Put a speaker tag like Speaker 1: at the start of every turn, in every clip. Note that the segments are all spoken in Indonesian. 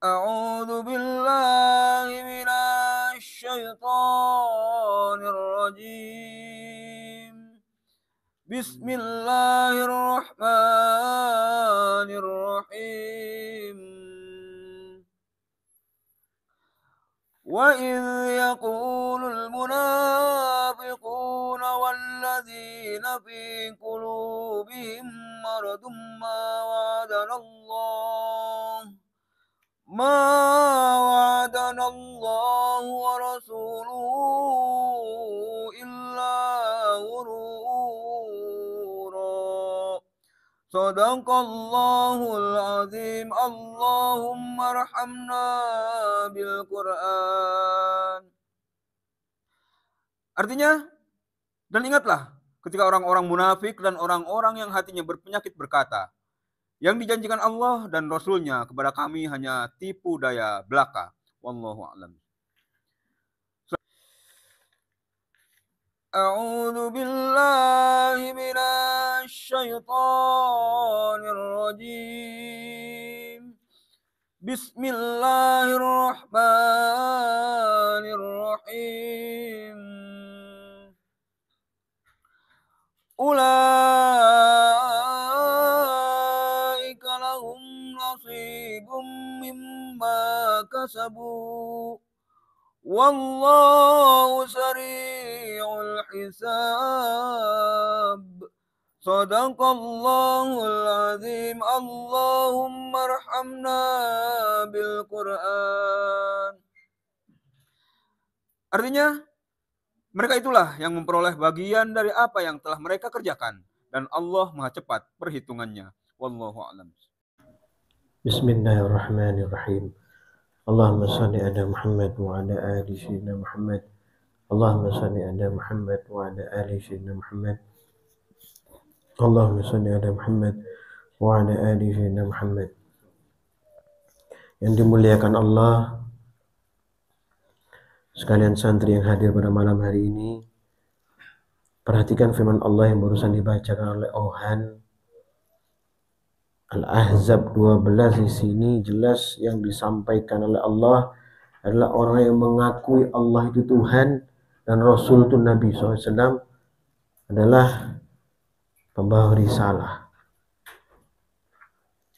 Speaker 1: أعوذ بالله من الشيطان الرجيم. بسم الله الرحمن الرحيم. وإذ يقول المنافقون والذين في قلوبهم مرض ما وعدنا الله ورسوله إلا غرورا. صدق الله العظيم. اللهم ارحمنا بالقرآن. Artinya, dan ingatlah ketika orang-orang munafik dan orang-orang yang hatinya berpenyakit berkata, yang dijanjikan Allah dan Rasulnya kepada kami hanya tipu daya belaka. Wallahu a'lam. A'udzu billahi minasy syaithanir rajim. Bismillahirrahmanirrahim. Ulaika lahum nasibum mimma kasabu. Wallahu sari'ul hisab. Sadaqallahul azim. Allahumma arhamna bil Qur'an. Artinya, mereka itulah yang memperoleh bagian dari apa yang telah mereka kerjakan, dan Allah Maha cepat perhitungannya. Wallahu a'lam.
Speaker 2: Bismillahirrahmanirrahim. Allahumma salli ala Muhammad wa ala ali sayyidina Muhammad. Allahumma salli ala Muhammad wa ala ali sayyidina Muhammad. Allahumma salli ala Muhammad wa ala ali sayyidina Muhammad. Yang dimuliakan Allah, sekalian santri yang hadir pada malam hari ini, perhatikan firman Allah yang barusan dibacakan oleh Ohan. Al-Ahzab 12 di sini jelas yang disampaikan oleh Allah adalah orang yang mengakui Allah itu Tuhan dan Rasul itu Nabi SAW adalah pembawa risalah.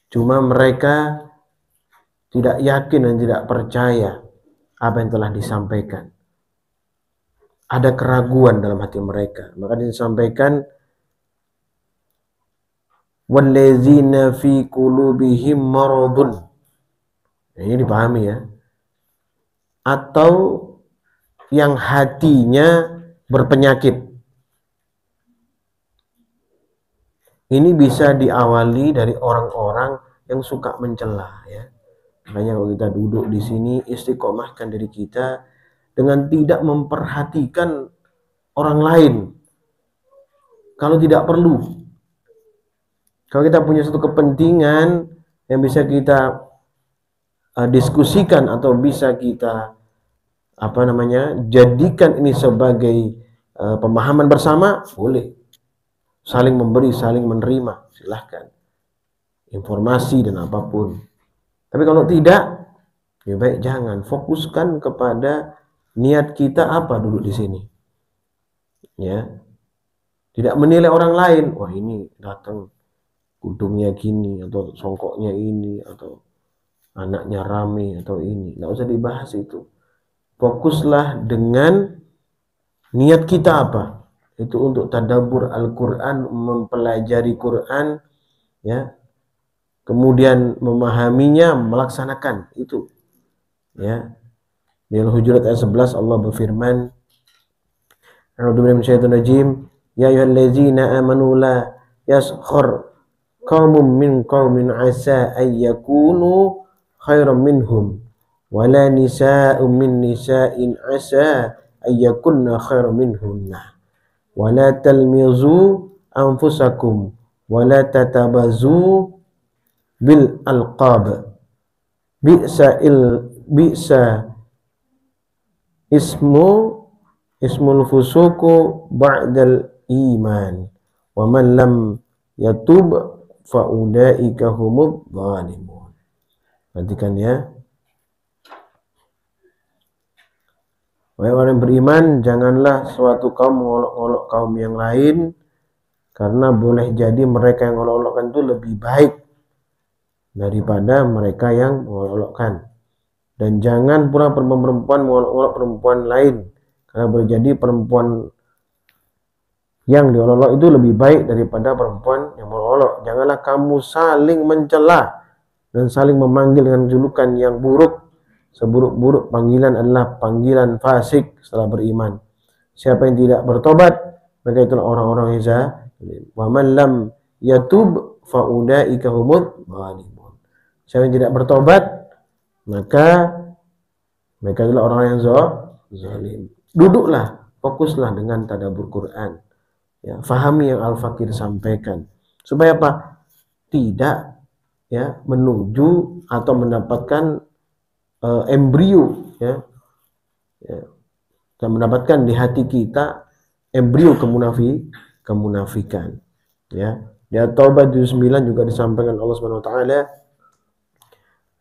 Speaker 2: Cuma mereka tidak yakin dan tidak percaya apa yang telah disampaikan. Ada keraguan dalam hati mereka. Maka disampaikan wallazina fi qulubihim maradun. Ini dipahami ya. Atau yang hatinya berpenyakit. Ini bisa diawali dari orang-orang yang suka mencela ya. Makanya kalau kita duduk di sini, istiqomahkan diri kita dengan tidak memperhatikan orang lain. Kalau tidak perlu. Kalau kita punya satu kepentingan yang bisa kita diskusikan atau bisa kita jadikan ini sebagai pemahaman bersama, boleh. Saling memberi, saling menerima, silahkan. Informasi dan apapun. Tapi kalau tidak, ya baik jangan. Fokuskan kepada niat kita apa duduk di sini. Ya. Tidak menilai orang lain. Wah ini datang kudungnya gini, atau songkoknya ini, atau anaknya rame, atau ini. Nggak usah dibahas itu. Fokuslah dengan niat kita apa. Itu untuk tadabbur Al-Quran, mempelajari Quran, ya. Kemudian memahaminya, melaksanakan itu. Ya. Di Al-Hujurat ayat 11 Allah berfirman, A'udzubillahi minasyaitonir rajim, ya ayyuhallazina amanu la yaskhar qaumun min qaumin asa ay yakunu khairan minhum wala nisaa'un min nisa'in asa ay yakunna khairan minhunna wala talmizu anfusakum wala tatabazu bil alqab bi'sa ismul fusuku ba'dal iman wa man lam yatub fa'ulaika humudz zalimun. Perhatikan ya, Wahai orang yang beriman, janganlah suatu kaum mengolok-olok kaum yang lain, karena boleh jadi mereka yang mengolok-olokkan itu lebih baik daripada mereka yang mengolok-olokkan. Dan jangan pula perempuan mengolok-olok perempuan lain, karena boleh jadi perempuan yang diolok-olok itu lebih baik daripada perempuan yang mengolok. Janganlah kamu saling mencela dan saling memanggil dengan julukan yang buruk. Seburuk-buruk panggilan adalah panggilan fasik setelah beriman. Siapa yang tidak bertobat, maka itulah orang-orang yang zalim. Wa man lam yatub fa ulaika humudz zalimun. Siapa yang tidak bertobat, maka mereka adalah orang yang zalim. Duduklah, fokuslah dengan tadabbur Quran. Ya, fahami yang Al-Fakir sampaikan. Supaya apa? Tidak ya menuju atau mendapatkan embrio ya, dan mendapatkan di hati kita embrio kemunafikan ya. Di At-Taubah 9 juga disampaikan Allah Subhanahu wa taala,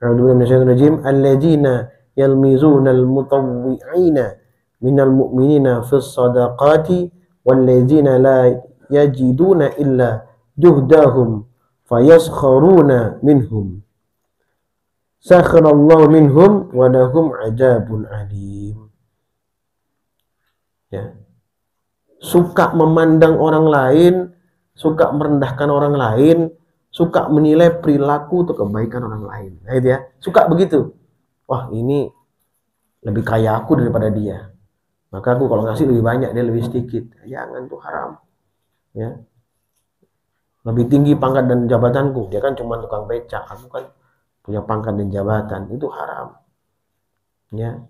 Speaker 2: a'udzu billahi minasyaitonir rajim, alladzina yalmizuna al-mutawwi'ina minal mu'minina fis shadaqati walladzina la yajiduna illa juhdahum fayaskharuna minhum sakharallahu minhum wa lahum adzabun alim. Ya. Suka memandang orang lain, suka merendahkan orang lain, suka menilai perilaku atau kebaikan orang lain. Nah, itu ya. Suka begitu. Wah, ini lebih kaya aku daripada dia. Maka aku kalau ngasih lebih banyak, dia lebih sedikit. Jangan, tuh haram. Ya. Lebih tinggi pangkat dan jabatanku, dia kan cuma tukang becak, aku kan punya pangkat dan jabatan, itu haram. Ya.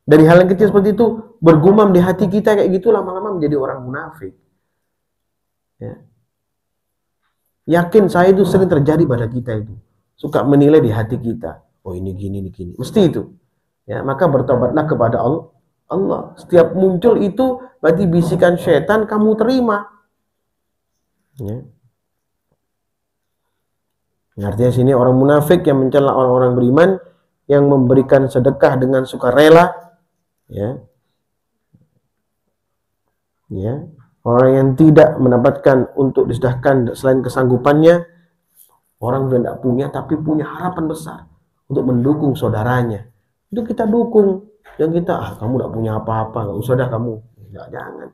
Speaker 2: Dari hal yang kecil seperti itu bergumam di hati kita kayak gitu, lama-lama menjadi orang munafik. Ya. Yakin saya itu sering terjadi pada kita itu. Suka menilai di hati kita. Oh ini gini, ini gini. Mesti itu. Ya, maka bertobatlah kepada Allah. Setiap muncul itu berarti bisikan setan, kamu terima. Ya. Artinya sini orang munafik yang mencela orang-orang beriman, yang memberikan sedekah dengan sukarela, ya, ya, orang yang tidak mendapatkan untuk disedekahkan selain kesanggupannya, orang yang tidak punya tapi punya harapan besar untuk mendukung saudaranya, itu kita dukung. Yang kita, kamu tidak punya apa-apa, nggak usah dah kamu, jangan,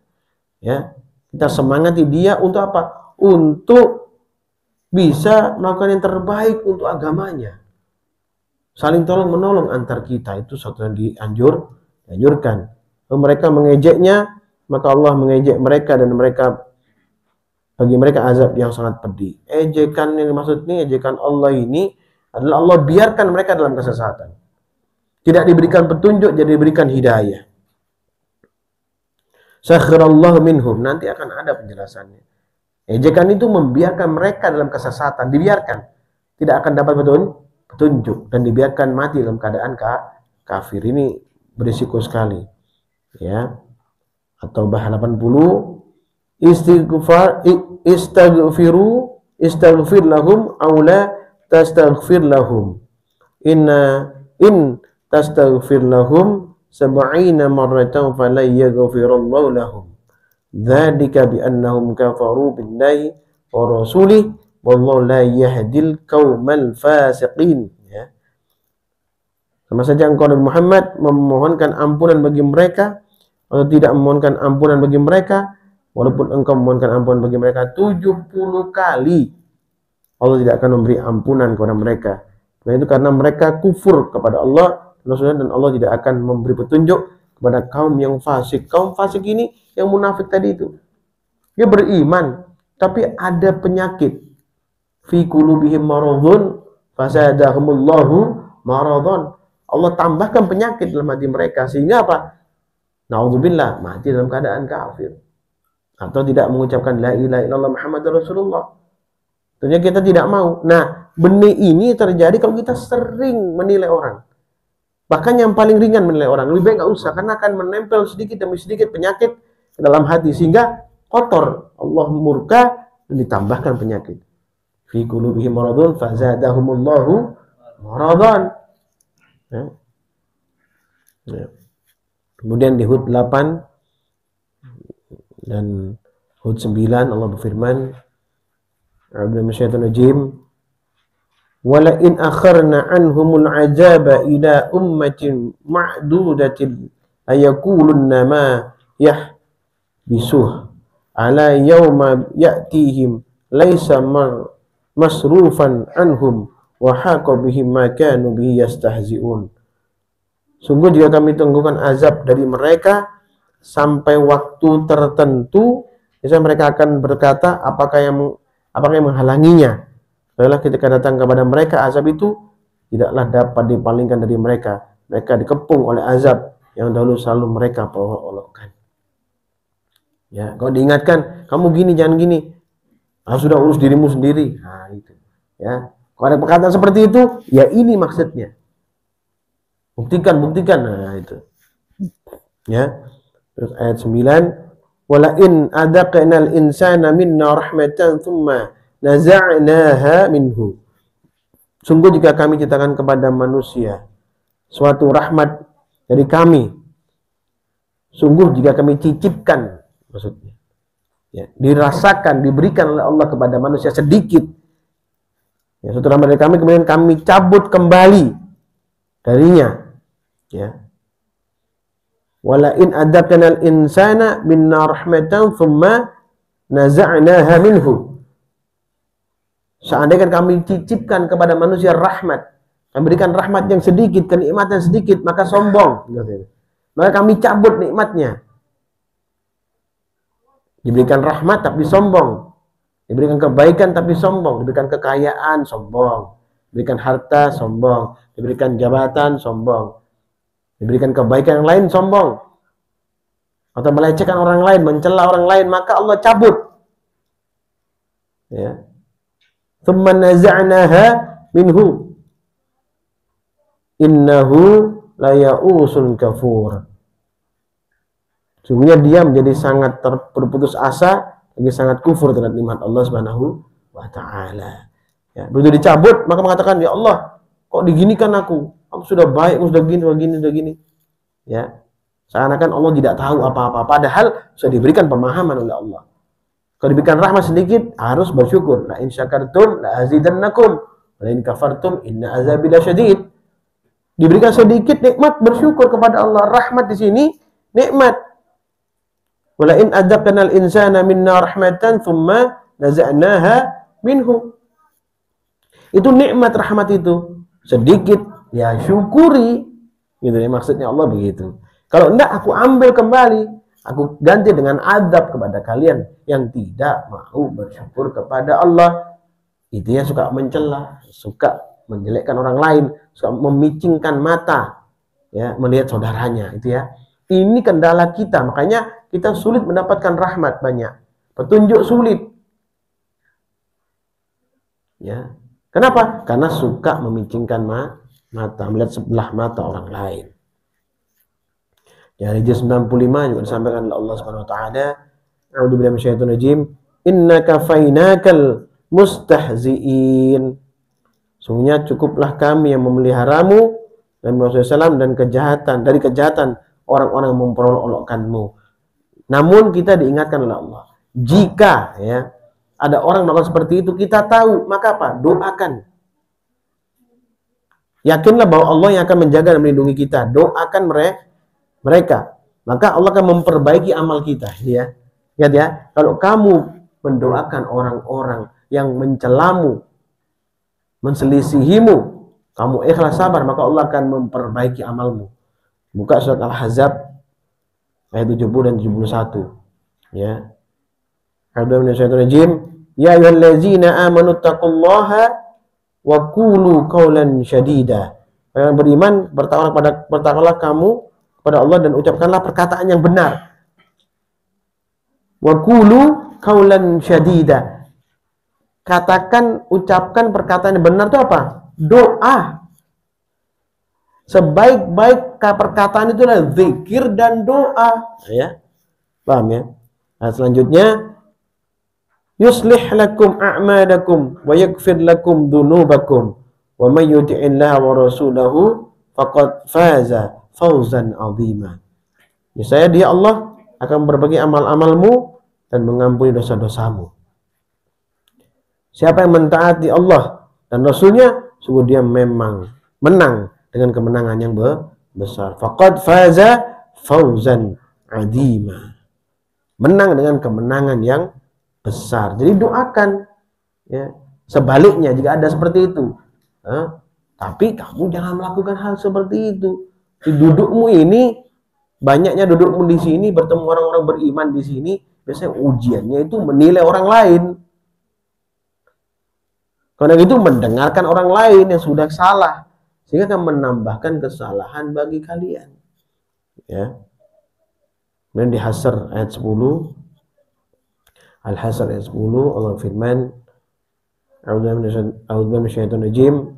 Speaker 2: ya, kita semangati dia untuk apa? Untuk bisa melakukan yang terbaik untuk agamanya. Saling tolong menolong antar kita itu satu yang dianjurkan. Kalau mereka mengejeknya, maka Allah mengejek mereka dan bagi mereka azab yang sangat pedih. Ejekan yang dimaksud ini, ejekan Allah ini adalah Allah biarkan mereka dalam kesesatan. Tidak diberikan petunjuk, jadi diberikan hidayah. Sakhirallahu minhum, nanti akan ada penjelasannya. Ejekan itu membiarkan mereka dalam kesesatan, dibiarkan. Tidak akan dapat petunjuk dan dibiarkan mati dalam keadaan kafir. Ini berisiko sekali. Ya. At-Taubah 80, istaghfir lahum aw la tastaghfir lahum. In tastaghfir lahum 70 marratan falan yaghfirallahu lahum. Dzalika bi annahum kafaru billahi wa rasulih wallahu la yahdil qaumal fasiqin. Ya. Sama saja engkau Nabi Muhammad memohonkan ampunan bagi mereka atau tidak memohonkan ampunan bagi mereka, walaupun engkau memohonkan ampunan bagi mereka 70 kali, Allah tidak akan memberi ampunan kepada mereka. Nah, itu karena mereka kufur kepada Allah dan Allah tidak akan memberi petunjuk kepada kaum yang fasik. Kaum fasik ini yang munafik tadi itu. Dia beriman, tapi ada penyakit. Fi qulubihim maradun fasadahumullahu maradun. Allah tambahkan penyakit dalam hati mereka sehingga apa? Nauzubillah, mati dalam keadaan kafir. Atau tidak mengucapkan la ilaha illallah Muhammadur Rasulullah. Tentunya kita tidak mau. Nah, benih ini terjadi kalau kita sering menilai orang. Bahkan yang paling ringan menilai orang, lebih baik nggak usah, karena akan menempel sedikit demi sedikit penyakit ke dalam hati sehingga kotor. Allah murka dan ditambahkan penyakit. Fi qulubihim maradun fazadahumullahu maradan. Ya. Ya. Kemudian di Hud 8 dan Hud 9 Allah berfirman, A'udzu minasyaitonir rajim, wa la in akharna anhumul azaba ila ummatin ma'dudatin ayakulunna ma yahbisuh ala yawma ya'tihim laisa masrufan anhum wa haqa bihim ma kanu bihi yastahzi'un. Sungguh jika kami tunggukan azab dari mereka sampai waktu tertentu, misalnya mereka akan berkata, apakah yang menghalanginya? Adalah ketika datang kepada mereka azab itu tidaklah dapat dipalingkan dari mereka. Mereka dikepung oleh azab yang dahulu selalu mereka olok-olokkan. Ya, kalau diingatkan, kamu gini jangan gini, sudah urus dirimu sendiri. Nah, itu. Ya, kalau ada perkataan seperti itu, ya ini maksudnya. Buktikan. Nah, itu. Ya. Terus ayat 9, wala in adaqnal insana minna rahmatan thumma naza'naha minhu. Sungguh jika kami ciptakan kepada manusia suatu rahmat dari kami, sungguh jika kami cicipkan, maksudnya ya, dirasakan, diberikan oleh Allah kepada manusia sedikit, ya, suatu rahmat dari kami, kemudian kami cabut kembali darinya, ya. Wala in adaqnal insana minna rahmatan thumma naza'naha minhu. Seandainya kami cicipkan kepada manusia rahmat, memberikan rahmat yang sedikit, kenikmatan sedikit, maka sombong. Maka kami cabut nikmatnya. Diberikan rahmat tapi sombong. Diberikan kebaikan tapi sombong. Diberikan kekayaan sombong. Diberikan harta sombong. Diberikan jabatan sombong. Diberikan kebaikan yang lain sombong, atau melecehkan orang lain, mencela orang lain, maka Allah cabut. Ya. Tsumma naza'naha minhu innahu la ya'usun kafur. Sungguhnya dia menjadi sangat berputus asa, lagi sangat kufur terhadap nikmat Allah Subhanahu wa taala. Ya, begitu dicabut maka mengatakan, ya Allah, kok diginikan aku sudah baik, sudah gini. Ya. Seakan-akan Allah tidak tahu apa-apa, padahal sudah diberikan pemahaman oleh Allah. Kalau diberikan rahmat sedikit, harus bersyukur. La in syakartum la azidannakum wa la in kafartum inna azabi lasyadid. Diberikan sedikit nikmat, bersyukur kepada Allah. Rahmat di sini nikmat. Wa la in adzaqnal insana minna rahmatan thumma naza'naha minhu. Itu nikmat rahmat itu. Sedikit ya syukuri, gitu ya, maksudnya Allah begitu. Kalau enggak, aku ambil kembali, aku ganti dengan azab kepada kalian yang tidak mau bersyukur kepada Allah. Itu yang suka mencela, suka menjelekkan orang lain, suka memicingkan mata, ya, melihat saudaranya, itu ya. Ini kendala kita, makanya kita sulit mendapatkan rahmat banyak, petunjuk sulit. Ya, kenapa? Karena suka memicingkan mata, melihat sebelah mata orang lain. Ya, di juz 95 juga disampaikan oleh Allah Subhanahu wa taala, a'udzubillahi minasyaitonir rajim, innaka fainakal mustahziin. Sungguhnya cukuplah kami yang memeliharamu dan Muhammad SAW dan dari kejahatan orang-orang yang memperolok-olokkanmu. Namun kita diingatkan oleh Allah, jika ya ada orang melakukan seperti itu, kita tahu, maka apa? Doakan. Yakinlah bahwa Allah yang akan menjaga dan melindungi kita. Doakan mereka. Maka Allah akan memperbaiki amal kita. Ya. Lihat ya, kalau kamu mendoakan orang-orang yang mencelamu, menselisihimu, kamu ikhlas sabar, maka Allah akan memperbaiki amalmu. Buka surat Al-Ahzab ayat 70 dan 71. Ya. Ya ayyuhallazina amanu taqullaha wa qulu qawlan syadida. Yang beriman, bertakwalah kamu kepada Allah dan ucapkanlah perkataan yang benar. Wa qulu qawlan syadida. Ucapkan perkataan yang benar itu apa? Doa. Sebaik-baik perkataan itu adalah zikir dan doa. Ya. Paham ya? Nah, selanjutnya, yuslih lakum a'malakum wa yaghfir lakum dhunubakum wa may yuti'illaha wa rasulahu faqad faza fawzan 'azima. Niscaya Dia Allah akan berbagi amal-amalmu dan mengampuni dosa-dosamu. Siapa yang mentaati Allah dan Rasulnya, sungguh dia memang menang dengan kemenangan yang besar. Faqad faza fawzan adima. Menang dengan kemenangan yang besar. Jadi doakan, ya. Sebaliknya jika ada seperti itu, tapi kamu jangan melakukan hal seperti itu. Di dudukmu ini, banyaknya dudukmu di sini, bertemu orang-orang beriman di sini, biasanya ujiannya itu menilai orang lain. Karena itu mendengarkan orang lain yang sudah salah, sehingga akan menambahkan kesalahan bagi kalian. Ya. Kemudian di Hasr ayat 10, Al-Hasr ayat 10, Allah firman, A'udzu minasyaitonir rajim,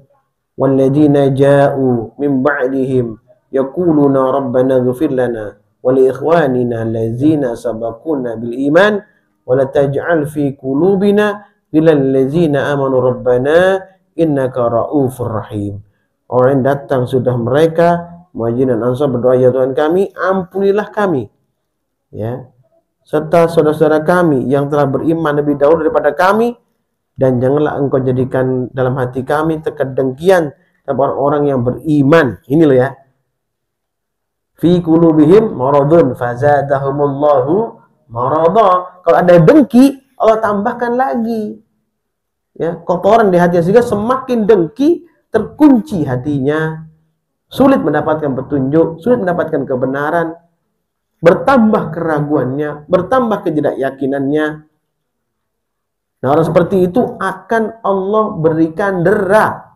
Speaker 2: walladzina ja'u min ba'dihim yaquluna rabbana ighfir lana wa li ikhwanina allazina sabaquna bil iman wa la taj'al fi qulubina lillal ladzina amanu rabbana innaka raufur rahim. Orang yang datang sudah mereka Muhajirin dan Ansar berdoa, ya Tuhan kami, ampunilah kami, ya, serta saudara-saudara kami yang telah beriman lebih dahulu daripada kami, dan janganlah engkau jadikan dalam hati kami kedengkian terhadap orang-orang yang beriman. Ini loh ya, fi qulubihim maradun fazadahumullahu marada. Kalau ada dengki, Allah tambahkan lagi, ya, kotoran di hati, sehingga semakin dengki, terkunci hatinya, sulit mendapatkan petunjuk, sulit mendapatkan kebenaran, bertambah keraguannya, bertambah ketidakyakinannya. Nah, orang seperti itu akan Allah berikan dera,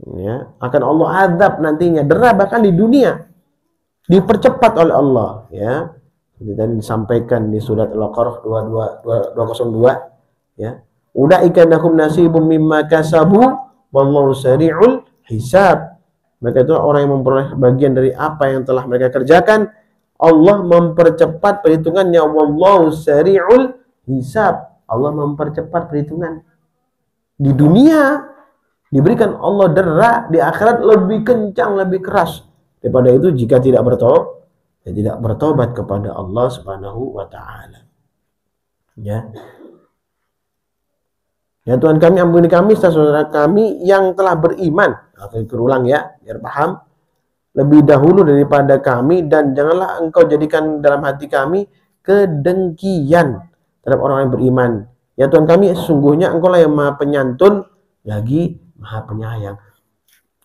Speaker 2: ya, akan Allah azab nantinya, dera bahkan di dunia, dipercepat oleh Allah, ya. Seperti tadi disampaikan di surat Al-Baqarah 202, ya. Ulaika lahum nasibum mimma kasabu wallahu sari'ul hisab. Mereka itu orang yang memperoleh bagian dari apa yang telah mereka kerjakan. Allah mempercepat perhitungannya. Wallahu sari'ul hisab. Allah mempercepat perhitungan. Di dunia diberikan Allah dera, di akhirat lebih kencang, lebih keras daripada itu jika tidak bertobat kepada Allah Subhanahu wa taala. Ya. Ya Tuhan kami, ampuni kami serta saudara kami yang telah beriman. Aku berulang ya, biar paham. Lebih dahulu daripada kami, dan janganlah engkau jadikan dalam hati kami kedengkian terhadap orang yang beriman. Ya Tuhan kami, sesungguhnya engkau lah yang maha penyantun, lagi maha penyayang.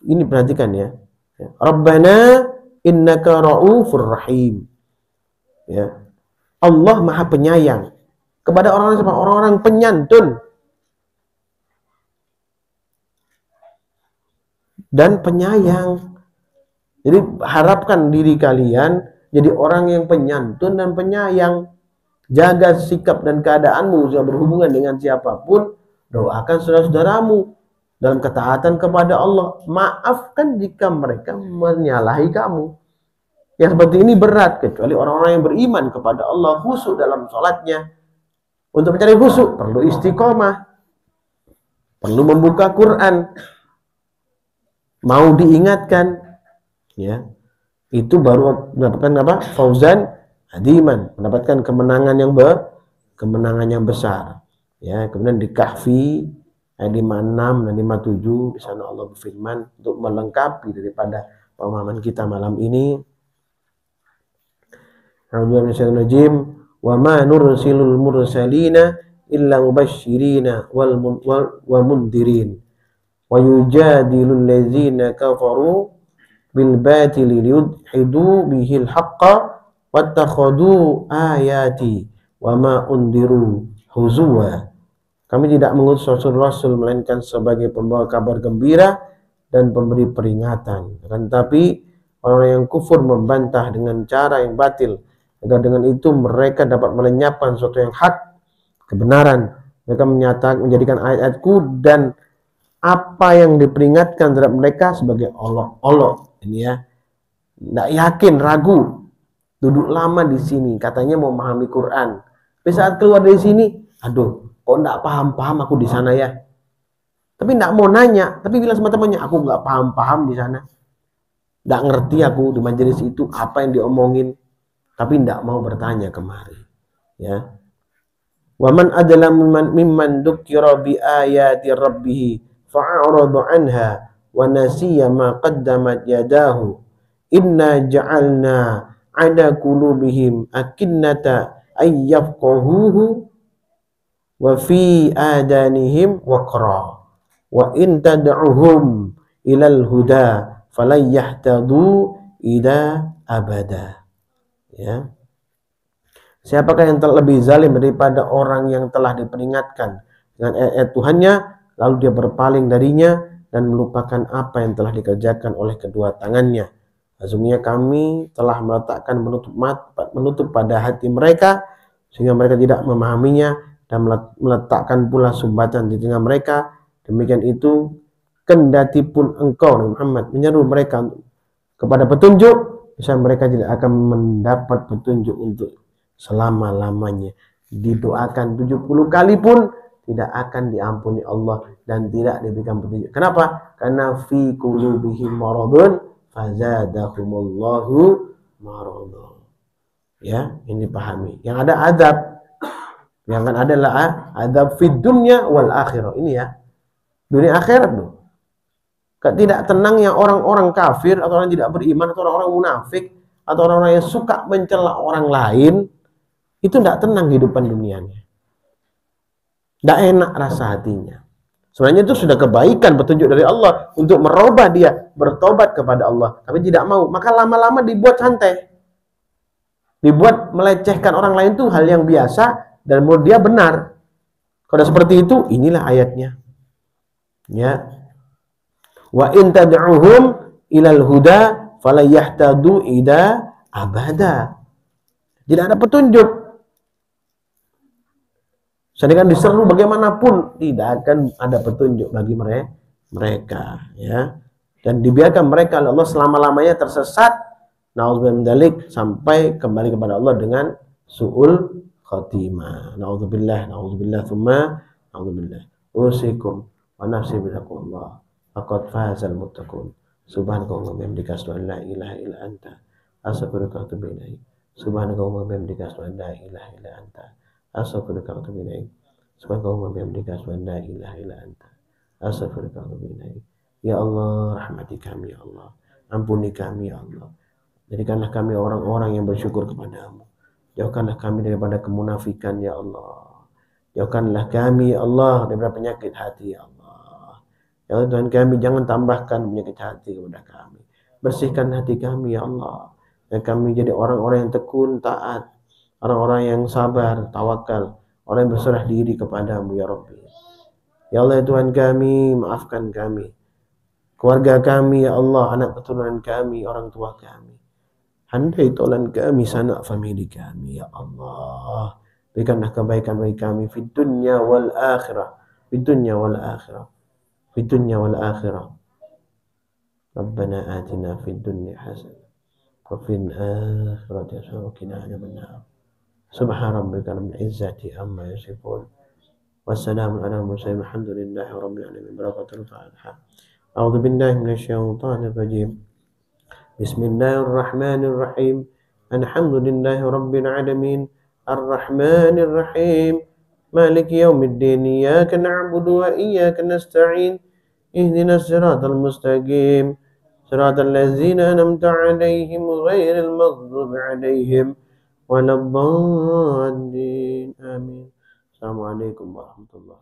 Speaker 2: Ini perhatikan ya. Rabbana innaka raufur rahim. Ya. Allah maha penyayang kepada orang-orang penyantun dan penyayang. Jadi harapkan diri kalian jadi orang yang penyantun dan penyayang. Jaga sikap dan keadaanmu jika berhubungan dengan siapapun. Doakan saudara-saudaramu dalam ketaatan kepada Allah. Maafkan jika mereka menyalahi kamu. Yang seperti ini berat, kecuali orang-orang yang beriman kepada Allah, khusyuk dalam sholatnya. Untuk mencari khusyuk perlu istiqomah, perlu membuka Quran, mau diingatkan, ya, itu baru mendapatkan apa? Fauzan adiman, mendapatkan kemenangan yang besar. Ya, kemudian di Kahfi ayat 56 dan 57 di sana Allah berfirman untuk melengkapi daripada pemahaman kita malam ini. A'udzu billahi wa ma nursilul mursalina illa mubashshirina wa mundirin wa yujadilul ladzina kafaru bil batili liyudhidu bihil haqqa wattakhadhu ayati wa ma undiru huzwa. Kami tidak mengutus rasul-rasul melainkan sebagai pembawa kabar gembira dan pemberi peringatan. Akan tetapi orang yang kufur membantah dengan cara yang batil, agar dengan itu mereka dapat melenyapkan sesuatu yang hak, kebenaran. Mereka menjadikan ayat-ayatku dan apa yang diperingatkan terhadap mereka sebagai olok-olok. Ini ya, tidak yakin, ragu, duduk lama di sini, katanya mau memahami Quran. Tapi saat keluar dari sini, aduh, kok tidak paham-paham aku di sana ya. Tapi tidak mau nanya, tapi bilang sama temannya, aku nggak paham-paham di sana. Tidak ngerti aku di majelis itu apa yang diomongin. tapi tidak mau bertanya kemari. Ya. Wa man adlamu mimman dzukira bi ayati rabbih fa'arada anha wa nasiya ma qaddamat yadahu. Inna ja'alna 'ala qulubihim akinnata ay yafqahuhu wa fi adanihim waqra wa in tad'uhum ilal huda falan yahtadu ida abada. Ya. Siapakah yang lebih zalim daripada orang yang telah diperingatkan dengan ayat Tuhannya lalu dia berpaling darinya dan melupakan apa yang telah dikerjakan oleh kedua tangannya. Sesungguhnya kami telah meletakkan menutup pada hati mereka sehingga mereka tidak memahaminya dan meletakkan pula sumbatan di tengah mereka. Demikian itu kendati pun engkau Muhammad menyeru mereka kepada petunjuk, misalnya mereka tidak akan mendapat petunjuk untuk selama-lamanya. Didoakan 70 kali pun tidak akan diampuni Allah dan tidak diberikan petunjuk. Kenapa? Karena fi qulubihim maradun fazadahumullahu maradun. Ya, ini pahami. Yang ada azab, yang akan adalah azab fid dunya wal akhirah. Ini ya. Dunia akhirat loh. Tidak tenangnya orang-orang kafir atau orang tidak beriman atau orang-orang munafik atau orang-orang yang suka mencela orang lain, itu tidak tenang hidupan dunianya. Tidak enak rasa hatinya. Sebenarnya itu sudah kebaikan petunjuk dari Allah untuk merubah dia, bertobat kepada Allah, tapi tidak mau. Maka lama-lama dibuat santai. Dibuat melecehkan orang lain itu hal yang biasa dan menurut dia benar. Kalau seperti itu, inilah ayatnya. Ya. Wa in tad'uhum ilal huda fala yahtadu ida abada. Tidak ada petunjuk. Sedangkan diseru bagaimanapun tidak akan ada petunjuk bagi mereka, ya. Dan dibiarkan mereka oleh Allah selama-lamanya tersesat, naudzubillah min dzalik, sampai kembali kepada Allah dengan su'ul khatimah. Naudzubillah, tsumma naudzubillah. Usikum wa nafsi bittaqwallah. Faqad fazal muttaqun. Subhanakallahumma wa bihamdika asyhadu an la ilaha illa anta astaghfiruka wa atubu ilaik. Subhanakallahumma wa bihamdika asyhadu an la ilaha illa anta astaghfiruka wa atubu ilaik. Subhanakallahumma wa bihamdika asyhadu an la ilaha illa anta astaghfiruka wa atubu ilaik. Ya Allah, rahmati kami ya Allah. Ampuni kami ya Allah. Jadikanlah kami orang-orang yang bersyukur kepadamu. Jauhkanlah kami daripada kemunafikan ya Allah. Jauhkanlah kami ya Allah daripada penyakit hati ya Allah. Ya Allah Tuhan kami, jangan tambahkan penyakit hati kepada kami. Bersihkan hati kami ya Allah. Dan kami jadi orang-orang yang tekun, taat. Orang-orang yang sabar, tawakal. Orang yang berserah diri kepadamu ya Rabbi. Ya Allah Tuhan kami, maafkan kami. Keluarga kami ya Allah, anak keturunan kami, orang tua kami. Handai tolan kami, sanak famili kami ya Allah. Berikanlah kebaikan bagi kami di dunia wal akhirah. Di dunia wal akhirah. في الدنيا والآخرة ربنا آتنا في الدنيا حسنة وفي الآخرة حسنة وقنا عذاب النار سبحان ربك رب العزة عما يصفون والسلام على المرسلين الحمد لله رب العالمين. بركة الفاتحة. أعوذ بالله من الشيطان الرجيم. بسم الله الرحمن الرحيم. الحمد لله رب العالمين الرحمن الرحيم مالك يوم الدين إياك نعبد وإياك نستعين اهدنا الصراط المستقيم صراط الذين أنعمت عليهم غير المغضوب عليهم ولا الضالين آمين. السلام عليكم ورحمة الله.